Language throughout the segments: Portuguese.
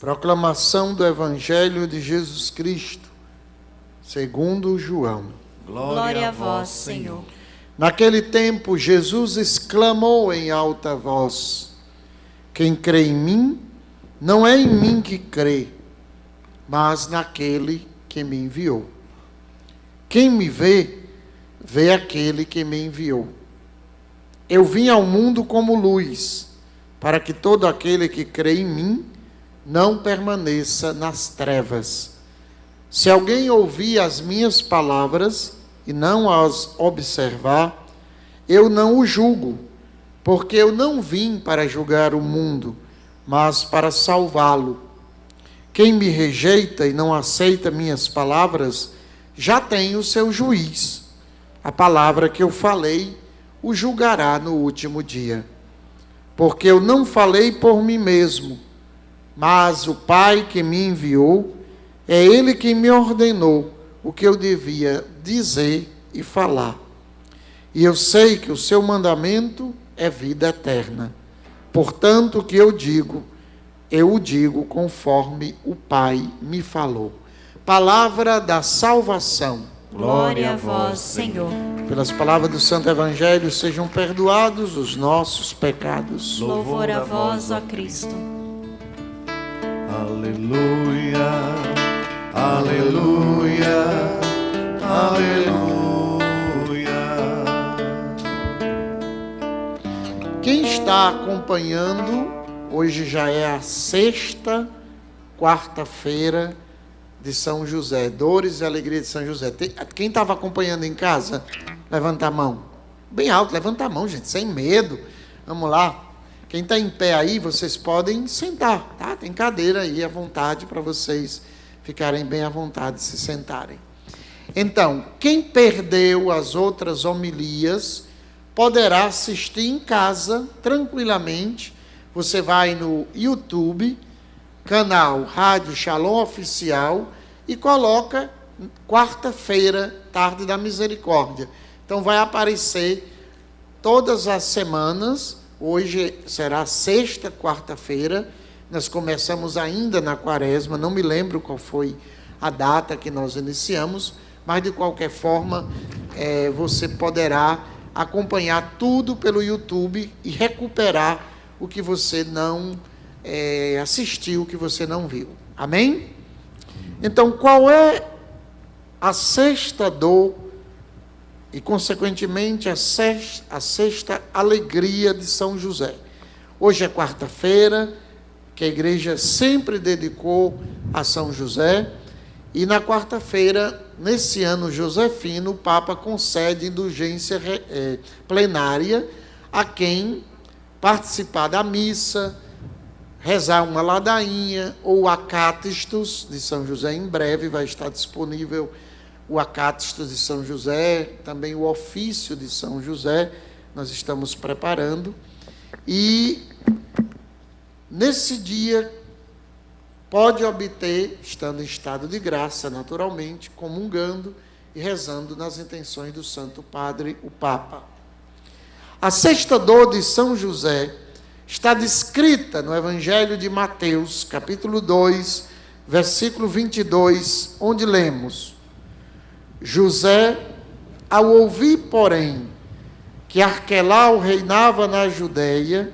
Proclamação do Evangelho de Jesus Cristo, segundo João. Glória a vós, Senhor. Naquele tempo, Jesus exclamou em alta voz: quem crê em mim, não é em mim que crê, mas naquele que me enviou. Quem me vê, vê aquele que me enviou. Eu vim ao mundo como luz, para que todo aquele que crê em mim não permaneça nas trevas. Se alguém ouvir as minhas palavras e não as observar, eu não o julgo, porque eu não vim para julgar o mundo, mas para salvá-lo. Quem me rejeita e não aceita minhas palavras, já tem o seu juiz. A palavra que eu falei o julgará no último dia. Porque eu não falei por mim mesmo, mas o Pai que me enviou, é Ele quem me ordenou o que eu devia dizer e falar. E eu sei que o seu mandamento é vida eterna. Portanto, o que eu o digo conforme o Pai me falou. Palavra da salvação. Glória a vós, Senhor. Pelas palavras do Santo Evangelho, sejam perdoados os nossos pecados. Louvor a vós, ó Cristo. Aleluia, aleluia, aleluia. Quem está acompanhando, hoje já é a sexta quarta-feira de São José, Dores e Alegria de São José. Quem estava acompanhando em casa, levanta a mão. Bem alto, levanta a mão, gente, sem medo. Vamos lá. Quem está em pé aí, vocês podem sentar, tá? Tem cadeira aí à vontade para vocês ficarem bem à vontade de se sentarem. Então, quem perdeu as outras homilias, poderá assistir em casa, tranquilamente. Você vai no YouTube, canal Rádio Shalom Oficial, e coloca quarta-feira, Tarde da Misericórdia. Então vai aparecer todas as semanas. Hoje será a sexta quarta-feira. Nós começamos ainda na quaresma, não me lembro qual foi a data que nós iniciamos, mas de qualquer forma você poderá acompanhar tudo pelo YouTube e recuperar o que você não assistiu, o que você não viu. Amém? Então, qual é a sexta dor e, consequentemente, a sexta alegria de São José? Hoje é quarta-feira, que a igreja sempre dedicou a São José, e na quarta-feira, nesse ano josefino, o Papa concede indulgência plenária a quem participar da missa, rezar uma ladainha, ou acátistos de São José. Em breve vai estar disponível o acátistos de São José, também o ofício de São José, nós estamos preparando. E nesse dia pode obter, estando em estado de graça, naturalmente, comungando e rezando nas intenções do Santo Padre, o Papa. A sexta dor de São José está descrita no Evangelho de Mateus, capítulo 2, versículo 22, onde lemos: José, ao ouvir, porém, que Arquelau reinava na Judéia,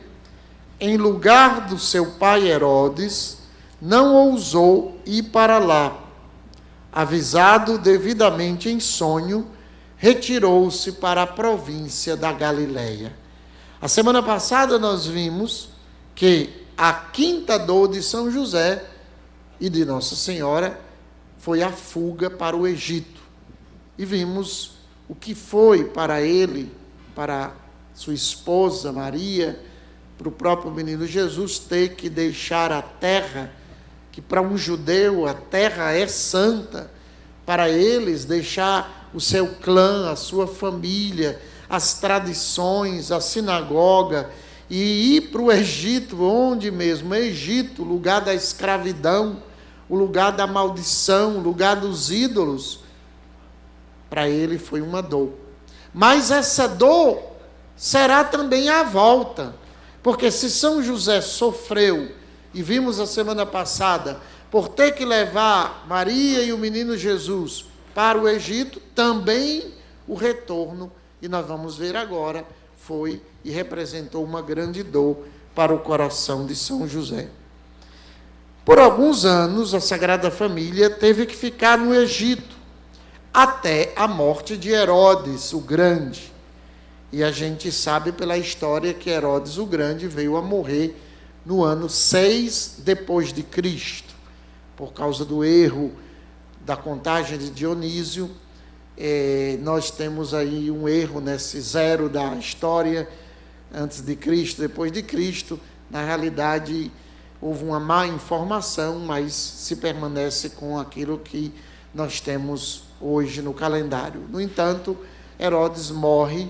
em lugar do seu pai Herodes, não ousou ir para lá. Avisado devidamente em sonho, retirou-se para a província da Galileia. A semana passada nós vimos que a quinta dor de São José e de Nossa Senhora foi a fuga para o Egito. E vimos o que foi para ele, para sua esposa Maria, para o próprio menino Jesus, ter que deixar a terra, que para um judeu a terra é santa, para eles deixar o seu clã, a sua família, as tradições, a sinagoga, e ir para o Egito, onde mesmo? Egito, lugar da escravidão, o lugar da maldição, o lugar dos ídolos. Para ele foi uma dor. Mas essa dor será também a volta, porque se São José sofreu e vimos a semana passada, por ter que levar Maria e o menino Jesus para o Egito, também o retorno, e nós vamos ver agora, foi e representou uma grande dor para o coração de São José. Por alguns anos, a Sagrada Família teve que ficar no Egito, até a morte de Herodes, o Grande. E a gente sabe pela história que Herodes o Grande veio a morrer no ano 6 depois de Cristo, por causa do erro da contagem de Dionísio. Nós temos aí um erro nesse zero da história, antes de Cristo, depois de Cristo. Na realidade, houve uma má informação, mas se permanece com aquilo que nós temos hoje no calendário. No entanto, Herodes morre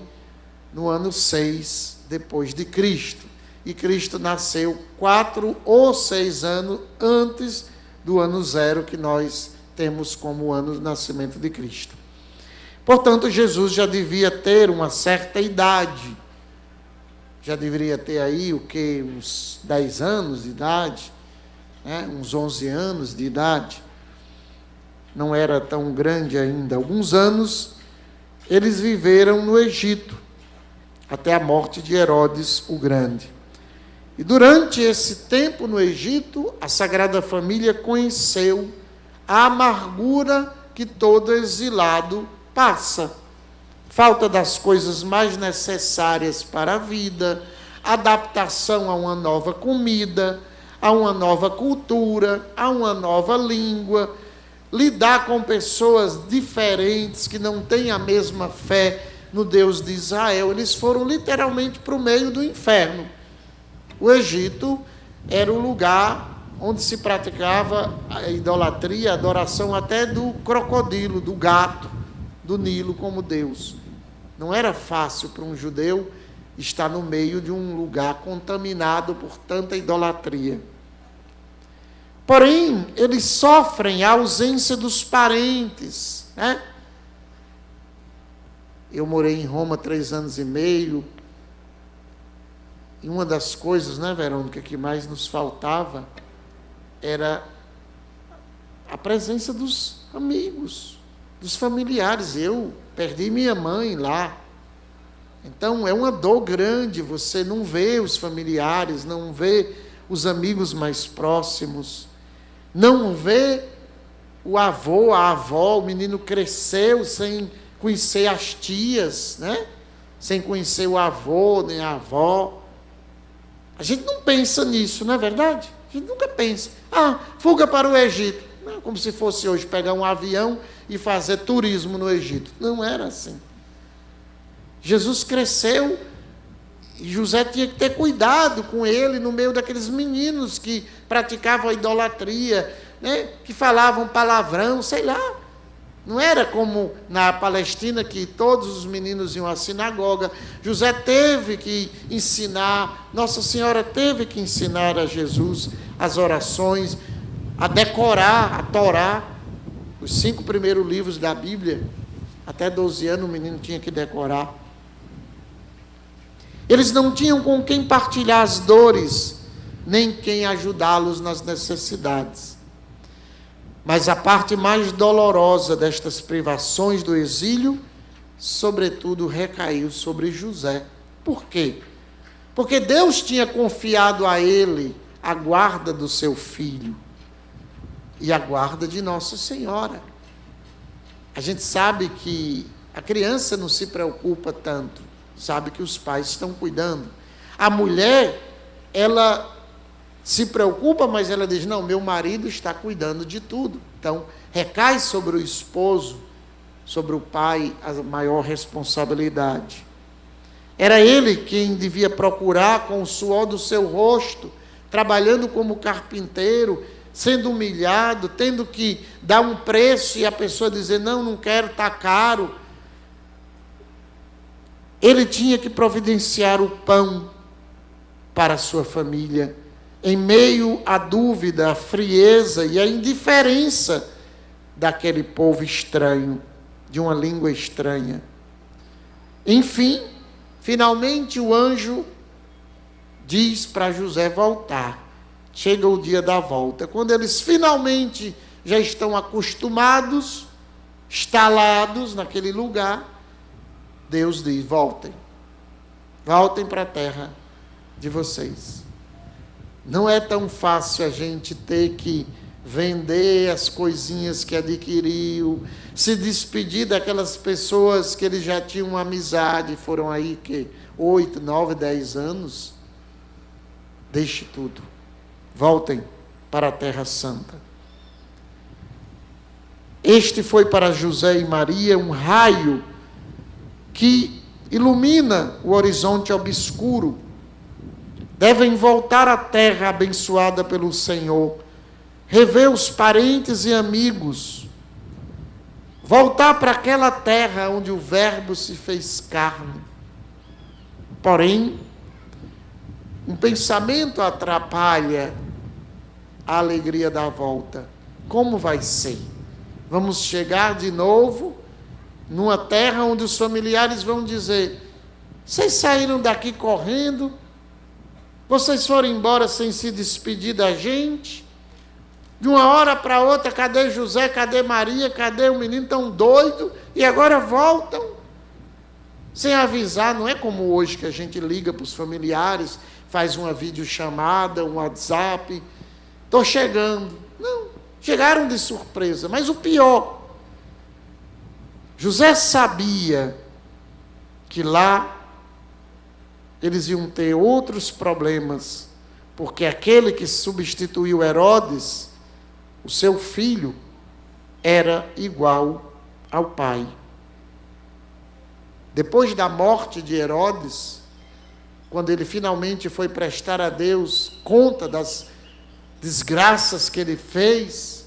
no ano 6 depois de Cristo. E Cristo nasceu 4 ou 6 anos antes do ano 0, que nós temos como o ano do nascimento de Cristo. Portanto, Jesus já devia ter uma certa idade. Já deveria ter aí, uns 10 anos de idade, né? Uns 11 anos de idade. Não era tão grande ainda. Alguns anos eles viveram no Egito, até a morte de Herodes o Grande. E durante esse tempo no Egito, a Sagrada Família conheceu a amargura que todo exilado passa. Falta das coisas mais necessárias para a vida, adaptação a uma nova comida, a uma nova cultura, a uma nova língua, lidar com pessoas diferentes que não têm a mesma fé no Deus de Israel. Eles foram literalmente para o meio do inferno. O Egito era o lugar onde se praticava a idolatria, a adoração até do crocodilo, do gato, do Nilo como Deus. Não era fácil para um judeu estar no meio de um lugar contaminado por tanta idolatria. Porém, eles sofrem a ausência dos parentes, né? Eu morei em Roma 3 anos e meio, e uma das coisas, né, Verônica, que mais nos faltava era a presença dos amigos, dos familiares. Eu perdi minha mãe lá. Então, é uma dor grande você não ver os familiares, não ver os amigos mais próximos, não ver o avô, a avó. O menino cresceu sem conhecer as tias, né? Sem conhecer o avô nem a avó. A gente não pensa nisso, não é verdade? A gente nunca pensa. Fuga para o Egito. Não, como se fosse hoje pegar um avião e fazer turismo no Egito. Não era assim. Jesus cresceu e José tinha que ter cuidado com ele no meio daqueles meninos que praticavam a idolatria, né? Que falavam palavrão, sei lá. Não era como na Palestina, que todos os meninos iam à sinagoga. José teve que ensinar, Nossa Senhora teve que ensinar a Jesus as orações, a decorar a Torá, os 5 primeiros livros da Bíblia. Até 12 anos o menino tinha que decorar. Eles não tinham com quem partilhar as dores, nem quem ajudá-los nas necessidades. Mas a parte mais dolorosa destas privações do exílio, sobretudo, recaiu sobre José. Por quê? Porque Deus tinha confiado a ele a guarda do seu filho e a guarda de Nossa Senhora. A gente sabe que a criança não se preocupa tanto, sabe que os pais estão cuidando. A mulher, ela se preocupa, mas ela diz, não, meu marido está cuidando de tudo. Então, recai sobre o esposo, sobre o pai, a maior responsabilidade. Era ele quem devia procurar com o suor do seu rosto, trabalhando como carpinteiro, sendo humilhado, tendo que dar um preço e a pessoa dizer, não quero, está caro. Ele tinha que providenciar o pão para a sua família, em meio à dúvida, à frieza e à indiferença daquele povo estranho, de uma língua estranha. Enfim, finalmente o anjo diz para José voltar. chega o dia da volta. Quando eles finalmente já estão acostumados, instalados naquele lugar, Deus diz: voltem. Voltem para a terra de vocês. Não é tão fácil a gente ter que vender as coisinhas que adquiriu, se despedir daquelas pessoas que eles já tinham uma amizade, foram aí que 8, 9, 10 anos. Deixe tudo. Voltem para a Terra Santa. Este foi para José e Maria um raio que ilumina o horizonte obscuro. Devem voltar à terra abençoada pelo Senhor, rever os parentes e amigos, voltar para aquela terra onde o Verbo se fez carne. Porém, um pensamento atrapalha a alegria da volta. Como vai ser? Vamos chegar de novo numa terra onde os familiares vão dizer: vocês saíram daqui correndo? Vocês foram embora sem se despedir da gente? De uma hora para outra, cadê José, cadê Maria, cadê o menino tão doido? E agora voltam? Sem avisar, não é como hoje que a gente liga para os familiares, faz uma videochamada, um WhatsApp. Estou chegando. Não, chegaram de surpresa. Mas o pior, José sabia que lá eles iam ter outros problemas, porque aquele que substituiu Herodes, o seu filho, era igual ao pai. Depois da morte de Herodes, quando ele finalmente foi prestar a Deus conta das desgraças que ele fez,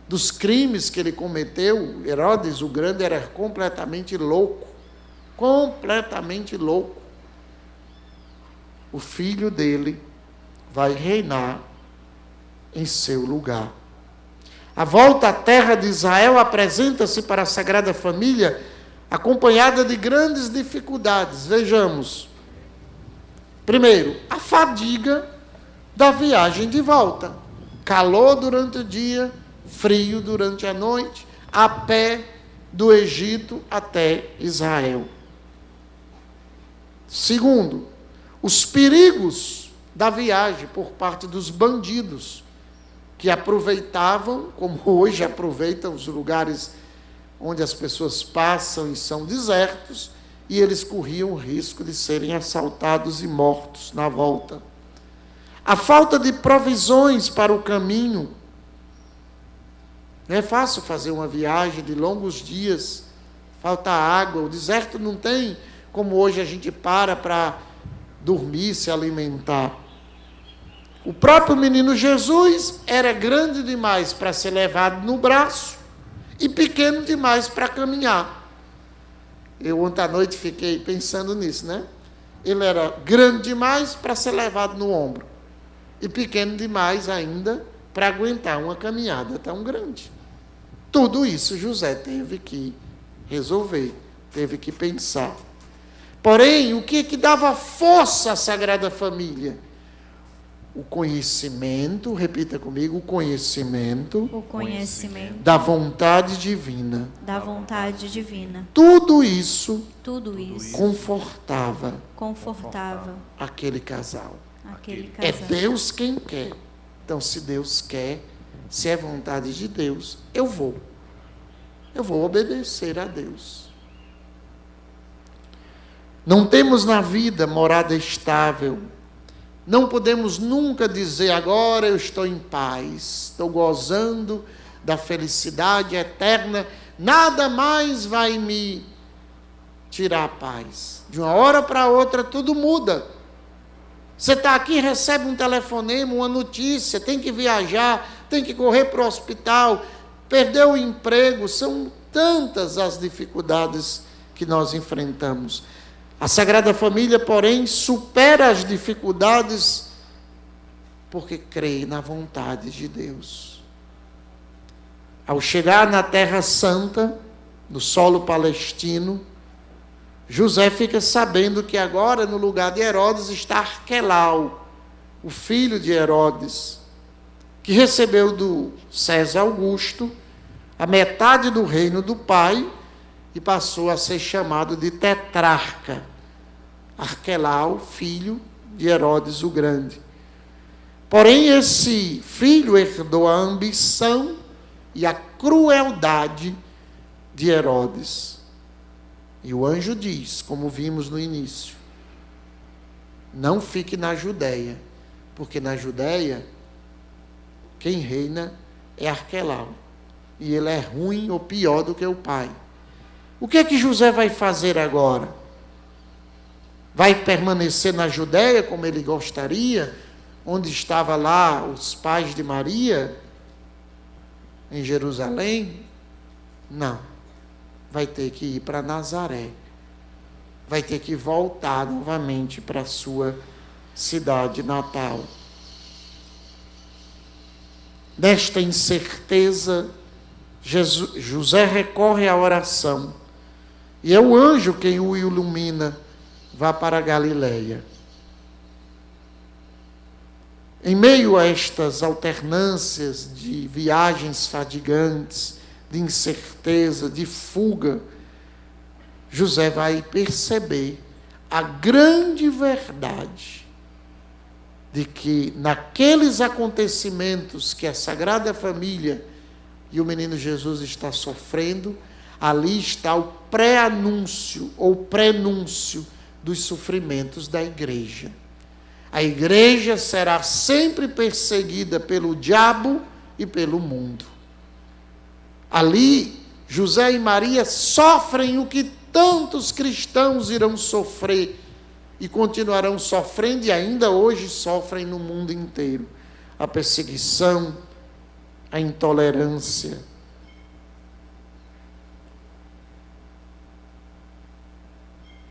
dos crimes que ele cometeu, Herodes o Grande era completamente louco. Completamente louco. O filho dele vai reinar em seu lugar. A volta à terra de Israel apresenta-se para a Sagrada Família acompanhada de grandes dificuldades. Vejamos. Primeiro, a fadiga da viagem de volta. Calor durante o dia, frio durante a noite, a pé do Egito até Israel. Segundo, os perigos da viagem por parte dos bandidos, que aproveitavam, como hoje aproveitam os lugares onde as pessoas passam e são desertos, e eles corriam o risco de serem assaltados e mortos na volta. A falta de provisões para o caminho. Não é fácil fazer uma viagem de longos dias, falta água, o deserto não tem como hoje a gente para dormir, se alimentar. O próprio menino Jesus era grande demais para ser levado no braço e pequeno demais para caminhar. Eu ontem à noite fiquei pensando nisso, né? Ele era grande demais para ser levado no ombro e pequeno demais ainda para aguentar uma caminhada tão grande. Tudo isso José teve que resolver, teve que pensar. Porém, o que dava força à Sagrada Família? O conhecimento, repita comigo, o conhecimento da vontade divina. Da vontade divina. Tudo isso confortava aquele casal. Aquele É Deus quem quer. Então, se Deus quer, se é vontade de Deus, eu vou obedecer a Deus. Não temos na vida morada estável. Não podemos nunca dizer: agora eu estou em paz, estou gozando da felicidade eterna, nada mais vai me tirar a paz. De uma hora para outra tudo muda. Você está aqui, recebe um telefonema, uma notícia, tem que viajar, tem que correr para o hospital, perdeu o emprego. São tantas as dificuldades que nós enfrentamos. A Sagrada Família, porém, supera as dificuldades porque crê na vontade de Deus. Ao chegar na Terra Santa, no solo palestino, José fica sabendo que agora no lugar de Herodes está Arquelau, o filho de Herodes. que recebeu do César Augusto a metade do reino do pai e passou a ser chamado de tetrarca. Arquelau, filho de Herodes o Grande. Porém, esse filho herdou a ambição e a crueldade de Herodes. E o anjo diz, como vimos no início, não fique na Judéia, porque na Judéia quem reina é Arquelau. E ele é ruim ou pior do que o pai. O que é que José vai fazer agora? Vai permanecer na Judéia como ele gostaria, onde estavam lá os pais de Maria, em Jerusalém? Não. Vai ter que ir para Nazaré. Vai ter que voltar novamente para a sua cidade natal. Nesta incerteza, José recorre à oração. E é o anjo quem o ilumina. Vá para a Galileia. Em meio a estas alternâncias de viagens fadigantes, de incerteza, de fuga, José vai perceber a grande verdade de que naqueles acontecimentos que a Sagrada Família e o menino Jesus está sofrendo, ali está o pré-anúncio ou prenúncio dos sofrimentos da igreja. A igreja será sempre perseguida pelo diabo e pelo mundo. Ali, José e Maria sofrem o que tantos cristãos irão sofrer e continuarão sofrendo e ainda hoje sofrem no mundo inteiro. A perseguição, a intolerância.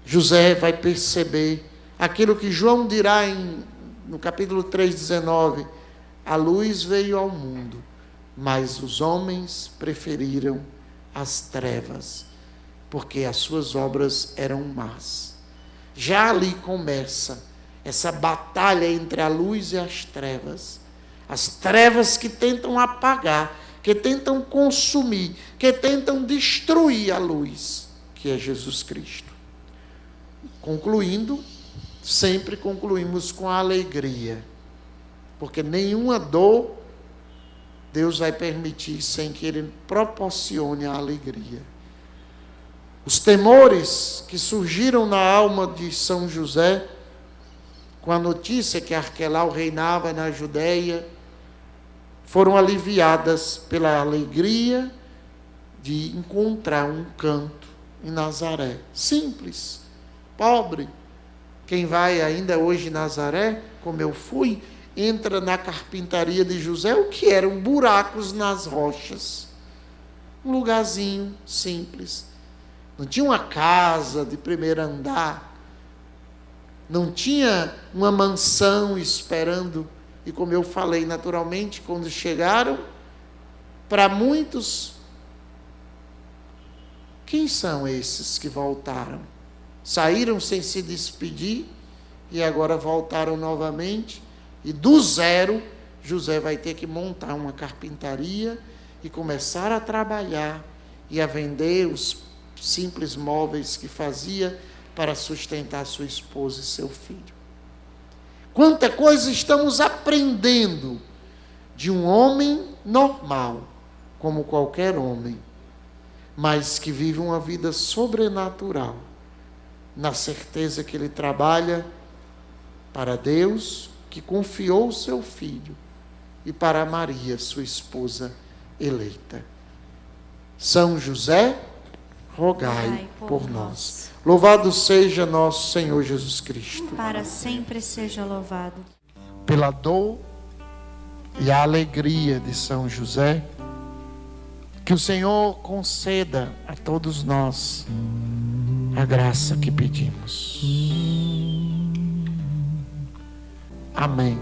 José vai perceber aquilo que João dirá no capítulo 3,19. A luz veio ao mundo, mas os homens preferiram as trevas, porque as suas obras eram más. Já ali começa essa batalha entre a luz e as trevas. As trevas que tentam apagar, que tentam consumir, que tentam destruir a luz, que é Jesus Cristo. Concluindo, sempre concluímos com a alegria, porque nenhuma dor Deus vai permitir sem que Ele proporcione a alegria. Os temores que surgiram na alma de São José, com a notícia que Arquelau reinava na Judéia, foram aliviadas pela alegria de encontrar um canto em Nazaré. Simples, pobre. Quem vai ainda hoje em Nazaré, como eu fui, entra na carpintaria de José, o que eram buracos nas rochas. Um lugarzinho simples. Não tinha uma casa de primeiro andar. Não tinha uma mansão esperando. E como eu falei, naturalmente, quando chegaram, para muitos, quem são esses que voltaram? Saíram sem se despedir e agora voltaram novamente. E do zero, José vai ter que montar uma carpintaria e começar a trabalhar e a vender os simples móveis que fazia para sustentar sua esposa e seu filho. Quanta coisa estamos aprendendo de um homem normal, como qualquer homem, mas que vive uma vida sobrenatural, na certeza que ele trabalha para Deus, que confiou o seu filho, e para Maria, sua esposa eleita. São José, rogai por nós. Louvado seja nosso Senhor Jesus Cristo. Para sempre seja louvado. Pela dor e a alegria de São José, que o Senhor conceda a todos nós a graça que pedimos. Amém.